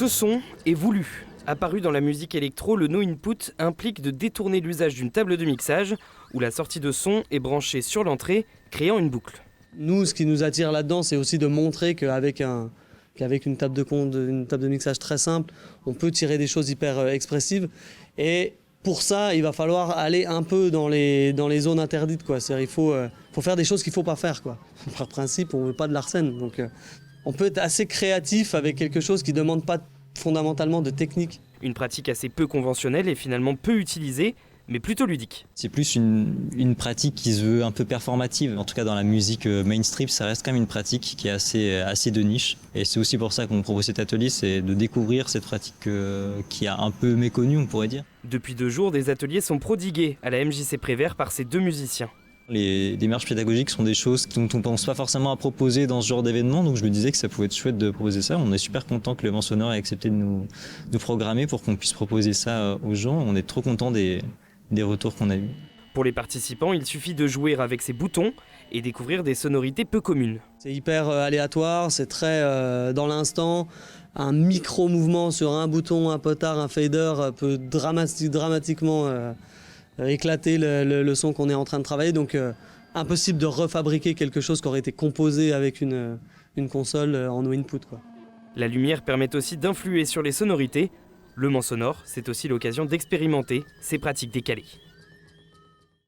Ce son est voulu. Apparu dans la musique électro, le no input implique de détourner l'usage d'une table de mixage où la sortie de son est branchée sur l'entrée, créant une boucle. Nous, ce qui nous attire là-dedans, c'est aussi de montrer qu'avec une table de mixage très simple, on peut tirer des choses hyper expressives. Et pour ça, il va falloir aller un peu dans les zones interdites, quoi. C'est-à-dire, il faut faire des choses qu'il ne faut pas faire, quoi. Par principe, on ne veut pas de l'arsène. Donc, on peut être assez créatif avec quelque chose qui ne demande pas fondamentalement de technique. Une pratique assez peu conventionnelle et finalement peu utilisée, mais plutôt ludique. C'est plus une pratique qui se veut un peu performative. En tout cas, dans la musique mainstream, ça reste quand même une pratique qui est assez de niche. Et c'est aussi pour ça qu'on propose cet atelier, c'est de découvrir cette pratique qui est un peu méconnue, on pourrait dire. Depuis 2 jours, des ateliers sont prodigués à la MJC Prévert par ces 2 musiciens. Les démarches pédagogiques sont des choses dont on ne pense pas forcément à proposer dans ce genre d'événement, donc je me disais que ça pouvait être chouette de proposer ça. On est super content que le Vent Sonore ait accepté de nous programmer pour qu'on puisse proposer ça aux gens. On est trop content des retours qu'on a eus. Pour les participants, il suffit de jouer avec ces boutons et découvrir des sonorités peu communes. C'est hyper aléatoire, c'est très dans l'instant. Un micro-mouvement sur un bouton, un potard, un fader peut dramatiquement éclater le son qu'on est en train de travailler. Donc impossible de refabriquer quelque chose qui aurait été composé avec une console en no input, quoi. La lumière permet aussi d'influer sur les sonorités. Le Mans Sonore, c'est aussi l'occasion d'expérimenter ces pratiques décalées.